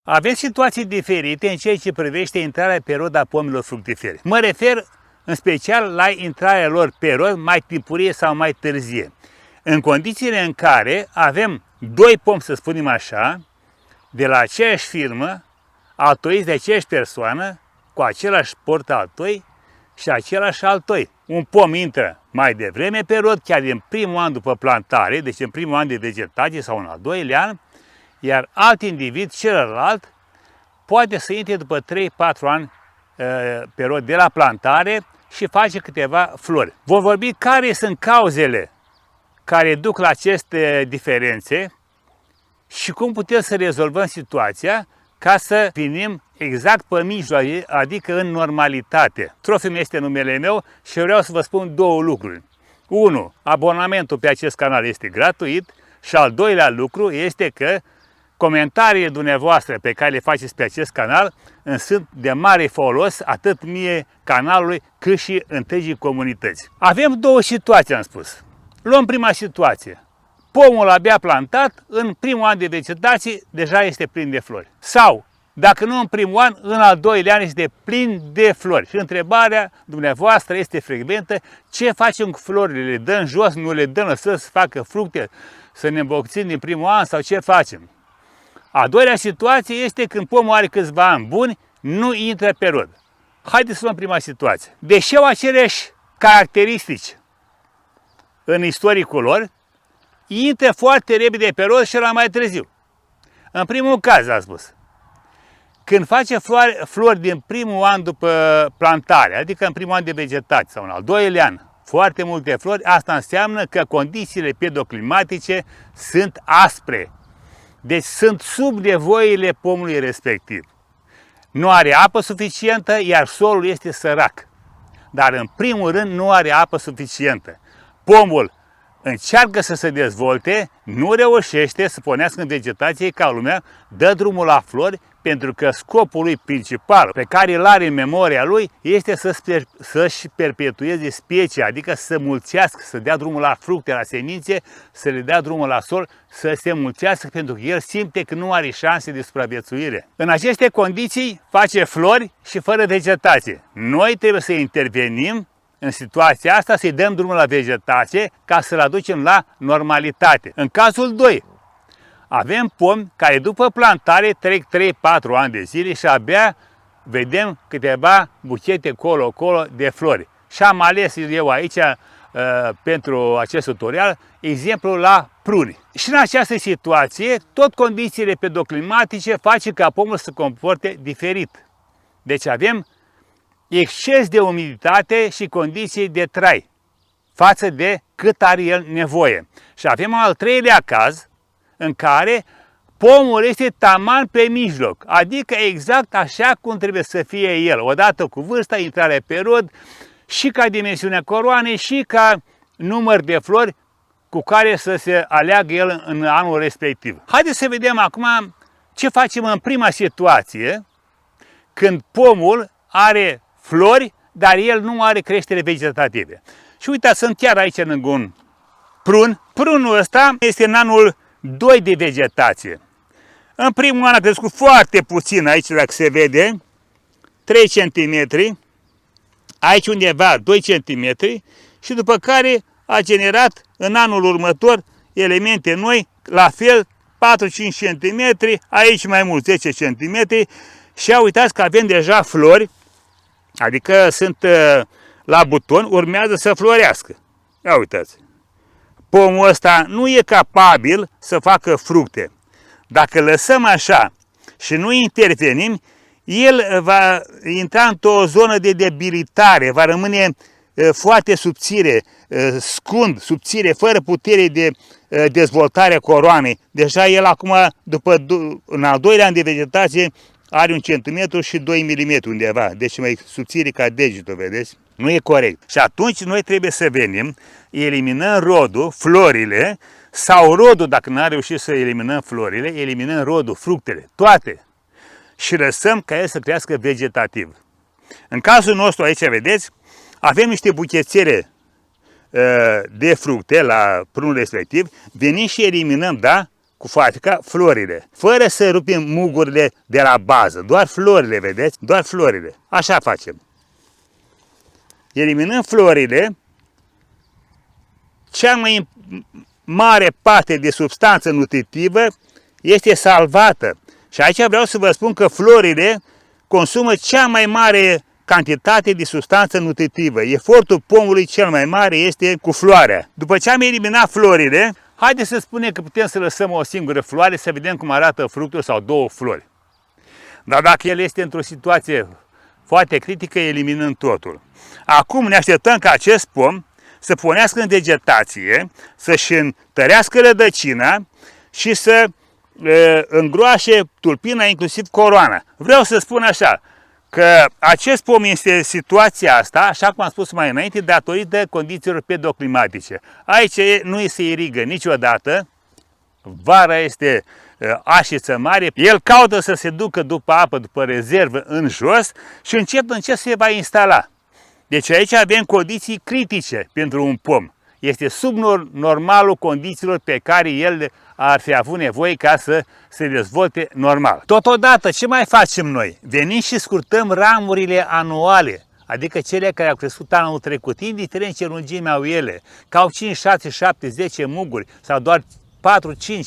Avem situații diferite în ceea ce privește intrarea pe rod a pomilor fructifere. Mă refer în special la intrarea lor pe rod mai timpurie sau mai târzie. În condițiile în care avem doi pomi, să spunem așa, de la aceeași firmă, altoiți de aceeași persoană, cu același portaltoi și același altoi. Un pom intră mai devreme pe rod, chiar din primul an după plantare, deci în primul an de vegetație sau în al doilea an, iar alt individ, celălalt, poate să intre după 3-4 ani pe rod de la plantare și face câteva flori. Vom vorbi care sunt cauzele care duc la aceste diferențe și cum putem să rezolvăm situația ca să venim exact pe mijloc, adică în normalitate. Trofim este numele meu și vreau să vă spun două lucruri. 1. Abonamentul pe acest canal este gratuit și al doilea lucru este că comentariile dumneavoastră pe care le faceți pe acest canal îmi sunt de mare folos atât mie, canalului, cât și întregii comunități. Avem două situații, am spus. Luăm prima situație. Pomul abia plantat, în primul an de vegetație, deja este plin de flori. Sau, dacă nu în primul an, în al doilea an este plin de flori. Și întrebarea dumneavoastră este frecventă: ce facem cu florile? Le dăm jos, nu le dăm, lăsăm să facă fructe, să ne îmbogățim din primul an sau ce facem? A doilea situație este când pomul are câțiva ani buni, nu intră pe rod. Haideți să luăm prima situație. Deși au aceleași caracteristici în istoricul lor, intră foarte repede pe rod și la mai târziu. În primul caz, am spus, când face flori din primul an după plantare, adică în primul an de vegetație sau în al doilea an, foarte multe flori, asta înseamnă că condițiile pedoclimatice sunt aspre. Deci sunt sub nevoile pomului respectiv. Nu are apă suficientă, iar solul este sărac. Dar în primul rând nu are apă suficientă. Pomul încearcă să se dezvolte, nu reușește să pornească în vegetație ca lumea, dă drumul la flori, pentru că scopul lui principal pe care îl are în memoria lui este să-și perpetueze specia, adică să mulțească, să dea drumul la fructe, la semințe, să le dea drumul la sol, să se mulțească, pentru că el simte că nu are șanse de supraviețuire. În aceste condiții face flori și fără vegetație. Noi trebuie să intervenim în situația asta, să-i dăm drumul la vegetație ca să-l aducem la normalitate. În cazul 2, avem pomi care după plantare trec 3-4 ani de zile și abia vedem câteva buchete colo-colo de flori. Și am ales eu aici, pentru acest tutorial, exemplul la pruni. Și în această situație, tot condițiile pedoclimatice face ca pomul să se comporte diferit. Deci avem exces de umiditate și condiții de trai față de cât are el nevoie. Și avem al treilea caz în care pomul este taman pe mijloc, adică exact așa cum trebuie să fie el, odată cu vârsta, intrarea pe rod, și ca dimensiunea coroanei și ca număr de flori cu care să se aleagă el în anul respectiv. Haideți să vedem acum ce facem în prima situație, când pomul are flori, dar el nu are creștere vegetative. Și uitați, sunt chiar aici lângă un prun. Prunul ăsta este în anul 2 de vegetație. În primul an a crescut foarte puțin, aici dacă se vede, 3 cm, aici undeva 2 cm și după care a generat în anul următor elemente noi, la fel 4-5 cm, aici mai mult 10 cm și uitați că avem deja flori, adică sunt la buton, urmează să florească. Ia uitați. Pomul ăsta nu e capabil să facă fructe. Dacă lăsăm așa și nu intervenim, el va intra într-o zonă de debilitare, va rămâne foarte subțire, scund, subțire, fără putere de dezvoltare a coroanei. Deja el acum, în al doilea an de vegetație, are 1 cm și 2 mm undeva, deci mai subțire ca degetul, vedeți? Nu e corect. Și atunci noi trebuie să venim, eliminăm rodul, florile, sau rodul, dacă n-am reușit să eliminăm florile, eliminăm rodul, fructele, toate. Și lăsăm ca el să crească vegetativ. În cazul nostru, aici vedeți, avem niște buchețele de fructe la prunul respectiv, venim și eliminăm, da, cu fatica florile, fără să rupim mugurile de la bază, doar florile, vedeți? Doar florile. Așa facem. Eliminăm florile, cea mai mare parte de substanță nutritivă este salvată. Și aici vreau să vă spun că florile consumă cea mai mare cantitate de substanță nutritivă. Efortul pomului cel mai mare este cu floarea. După ce am eliminat florile, haideți să spunem că putem să lăsăm o singură floare să vedem cum arată fructul sau două flori. Dar dacă el este într-o situație foarte critică, eliminăm totul. Acum ne așteptăm ca acest pom să punească în vegetație, să-și întărească rădăcina și să îngroașe tulpina, inclusiv coroana. Vreau să spun așa, că acest pom este în situația asta, așa cum am spus mai înainte, datorită condițiilor pedoclimatice. Aici nu se irigă niciodată, vara este așiță mare, el caută să se ducă după apă, după rezervă în jos și încet se va instala. Deci aici avem condiții critice pentru un pom. Este sub normalul condițiilor pe care el ar fi avut nevoie ca să se dezvolte normal. Totodată, ce mai facem noi? Venim și scurtăm ramurile anuale, adică cele care au crescut anul trecut, indiferent ce lungime au ele, că au 5, 6, 7, 10 muguri sau doar 4-5,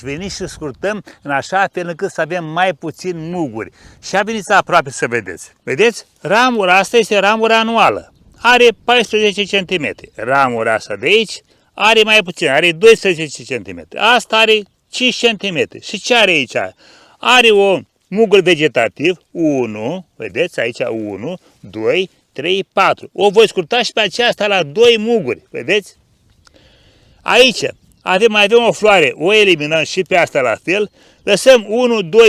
veniți și scurtăm în așa fel încât să avem mai puțin muguri. Și veniți aproape să vedeți. Vedeți? Ramura asta este ramura anuală. Are 14 cm. Ramura asta de aici are mai puțin, are 12 cm. Asta are 5 cm. Și ce are aici? Are o mugur vegetativ, 1, vedeți aici 1, 2, 3, 4. O voi scurta și pe aceasta la 2 muguri, vedeți? Aici mai avem o floare, o eliminăm și pe asta la fel, lăsăm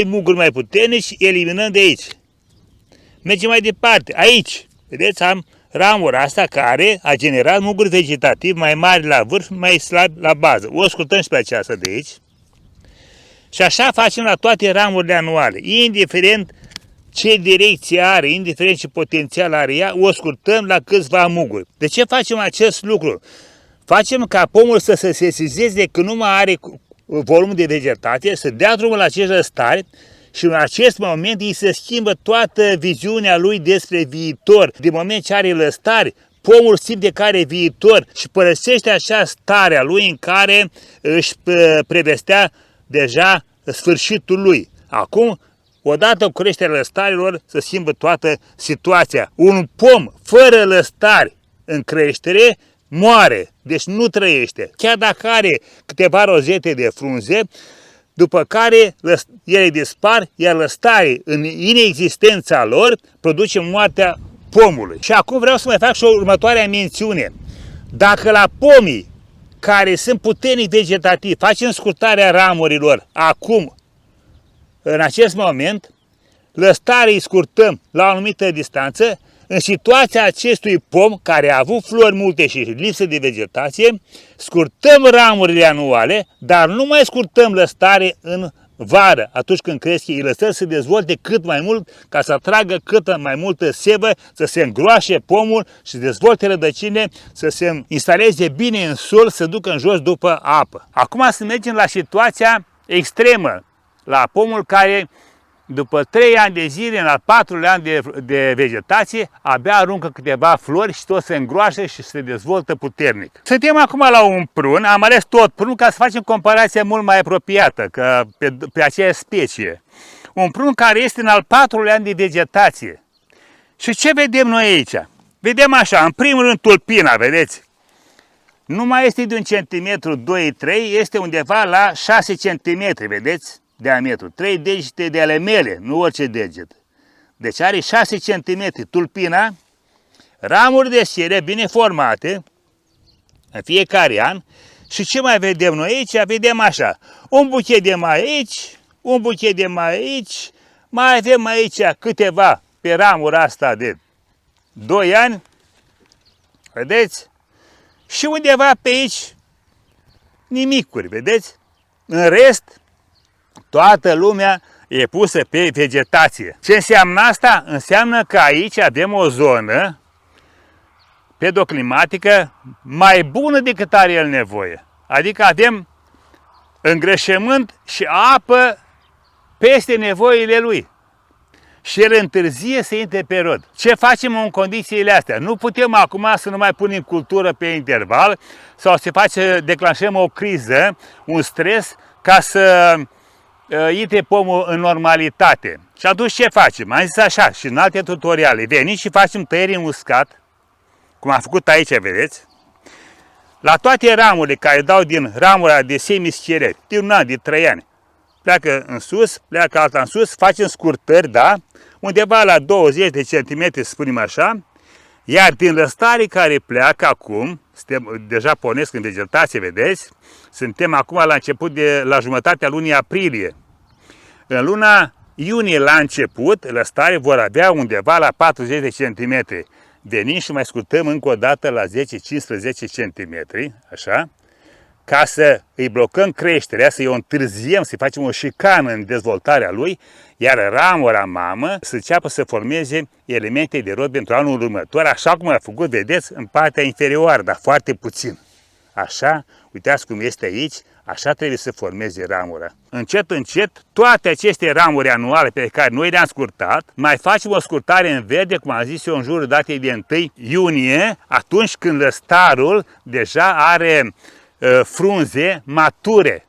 1-2 muguri mai puternici, eliminăm de aici. Mergem mai departe, aici, vedeți, am ramura asta care a generat muguri vegetativ mai mari la vârf, mai slabi la bază. O scurtăm și pe aceasta de aici. Și așa facem la toate ramurile anuale. Indiferent ce direcție are, indiferent ce potențial are ea, o scurtăm la câțiva muguri. De ce facem acest lucru? Facem ca pomul să se sesizeze că nu mai are volum de vegetație, să dea drumul la acești răstari și în acest moment îi se schimbă toată viziunea lui despre viitor. Din moment ce are lăstari, pomul simte că are viitor și părăsește așa starea lui în care își prevestea deja sfârșitul lui. Acum, odată cu creșterea lăstarilor, se schimbă toată situația. Un pom fără lăstari în creștere moare, deci nu trăiește. Chiar dacă are câteva rozete de frunze, după care ele dispar, iar lăstarii în inexistența lor produce moartea pomului. Și acum vreau să mai fac și o următoarea mențiune. Dacă la pomii care sunt puternic vegetativi facem scurtarea ramurilor acum, în acest moment, lăstarii scurtăm la o anumită distanță, în situația acestui pom care a avut flori multe și lipsă de vegetație, scurtăm ramurile anuale, dar nu mai scurtăm lăstare în vară, atunci când cresc, îi lăsăm să dezvolte cât mai mult, ca să atragă cât mai multă sevă, să se îngroașe pomul și să dezvolte rădăcine, să se instaleze bine în sol, să ducă în jos după apă. Acum să mergem la situația extremă, la pomul care după 3 ani de zile, în al 4-lea an de vegetație, abia aruncă câteva flori și tot se îngroașă și se dezvoltă puternic. Suntem acum la un prun, am ales tot prun ca să facem comparație mult mai apropiată că pe aceeași specie. Un prun care este în al 4-lea an de vegetație. Și ce vedem noi aici? Vedem așa, în primul rând tulpina, vedeți? Nu mai este de 1 cm, 2-3, este undeva la 6 cm, vedeți? Diametru, 3 degete de ale mele, nu orice deget. Deci are 6 cm tulpina, ramuri de sere bine formate în fiecare an. Și ce mai vedem noi aici? Vedem așa, un buchet de mai aici, un buchet de mai aici, mai avem aici câteva pe ramura asta de 2 ani, vedeți? Și undeva pe aici nimicuri, vedeți? În rest, toată lumea e pusă pe vegetație. Ce înseamnă asta? Înseamnă că aici avem o zonă pedoclimatică mai bună decât are el nevoie. Adică avem îngrășământ și apă peste nevoile lui. Și el întârzie să intre pe rod. Ce facem în condițiile astea? Nu putem acum să nu mai punem cultură pe interval sau să declanșăm o criză, un stres, ca să intre pomul în normalitate. Și atunci ce facem? Am zis așa și în alte tutoriale. Venim și facem tăieri în uscat, cum am făcut aici, vedeți? La toate ramurile care dau din ramura de semischereri, din 1 an, de 3 ani, pleacă în sus, pleacă alta în sus, facem scurtări, da? Undeva la 20 de centimetri, să spunem așa, iar din lăstarii care pleacă acum, deja pornesc în vegetație, vedeți, suntem acum la început la jumătatea lunii aprilie. În luna iunie la început, lăstarii vor avea undeva la 40 de centimetri. Venim și mai scurtăm încă o dată la 10-15 centimetri, așa, ca să îi blocăm creșterea, să-i o întârziem, să-i facem o șicană în dezvoltarea lui, iar ramura mamă să înceapă să formeze elemente de rod pentru anul următor, așa cum a făcut, vedeți, în partea inferioară, dar foarte puțin. Așa, uitați cum este aici, așa trebuie să formeze ramura. Încet, încet, toate aceste ramuri anuale pe care noi le-am scurtat, mai facem o scurtare în verde, cum am zis eu, în jurul datei de 1 iunie, atunci când lăstarul deja are frunze mature.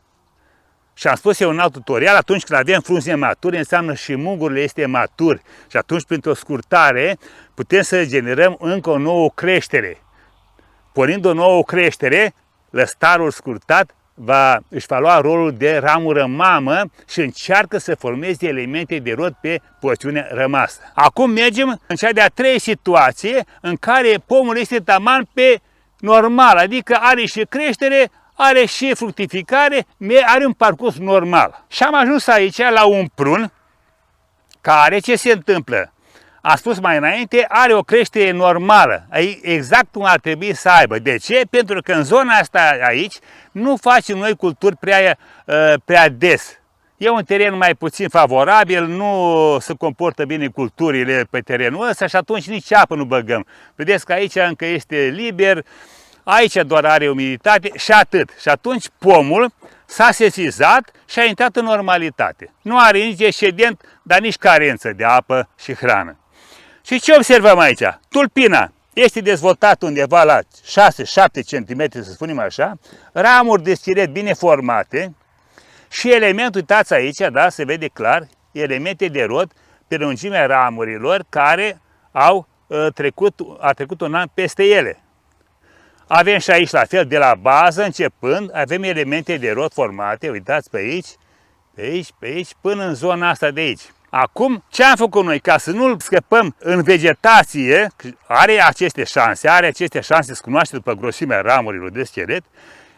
Și am spus eu în alt tutorial, atunci când avem frunze mature, înseamnă și mungurile este matur. Și atunci, printr-o scurtare, putem să generăm încă o nouă creștere. Pornind o nouă creștere, lăstarul scurtat își va lua rolul de ramură mamă și încearcă să formeze elemente de rod pe porțiunea rămasă. Acum mergem în cea de-a 3-a situație în care pomul este taman pe normal, adică are și creștere, are și fructificare, are un parcurs normal. Și am ajuns aici la un prun care, ce se întâmplă? Am spus mai înainte, are o creștere normală, exact cum ar trebui să aibă. De ce? Pentru că în zona asta aici nu facem noi culturi prea des. E un teren mai puțin favorabil, nu se comportă bine culturile pe terenul ăsta și atunci nici apă nu băgăm. Vedeți că aici încă este liber, aici doar are umiditate și atât. Și atunci pomul s-a sesizat și a intrat în normalitate. Nu are nici excedent, dar nici carență de apă și hrană. Și ce observăm aici? Tulpina este dezvoltată undeva la 6-7 cm, să spunem așa, ramuri de schilet bine formate și elementul, uitați aici, da, se vede clar, elemente de rod pe lungimea ramurilor care a trecut un an peste ele. Avem și aici la fel, de la bază începând, avem elemente de rod formate, uitați pe aici, pe aici, până în zona asta de aici. Acum, ce am făcut noi? Ca să nu-l scăpăm în vegetație, are aceste șanse să cunoaște după grosimea ramurilor de schelet,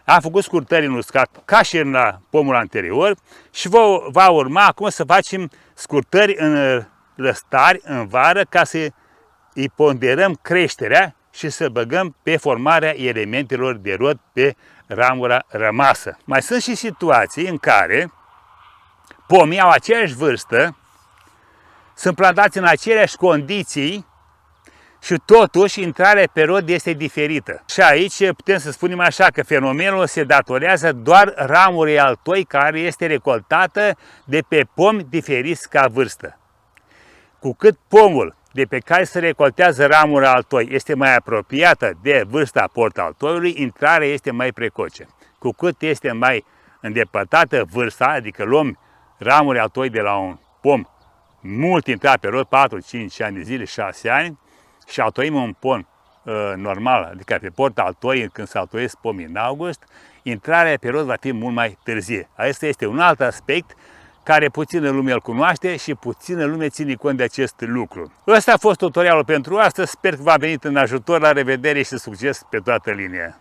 am făcut scurtări în uscat ca și în la pomul anterior și va urma acum să facem scurtări în lăstari, în vară, ca să îi ponderăm creșterea și să băgăm pe formarea elementelor de rod pe ramura rămasă. Mai sunt și situații în care pomii au aceeași vârstă, sunt plantați în aceleași condiții și totuși intrarea pe rod este diferită. Și aici putem să spunem așa că fenomenul se datorează doar ramurii altoi care este recoltată de pe pomi diferiți ca vârstă. Cu cât pomul de pe care se recoltează ramura altoi este mai apropiată de vârsta portaltoiului, intrarea este mai precoce. Cu cât este mai îndepărtată vârsta, adică luăm ramuri altoi de la un pom mult intrat pe rod, 4-5 ani de zile, 6 ani, și altoim un pom normal, adică pe portaltoi, când se altoiesc pomii în august, intrarea pe rod va fi mult mai târzie. Acesta este un alt aspect care puțină lume îl cunoaște și puțină lume ține cont de acest lucru. Ăsta a fost tutorialul pentru astăzi, sper că v-a venit în ajutor, la revedere și succes pe toată linia!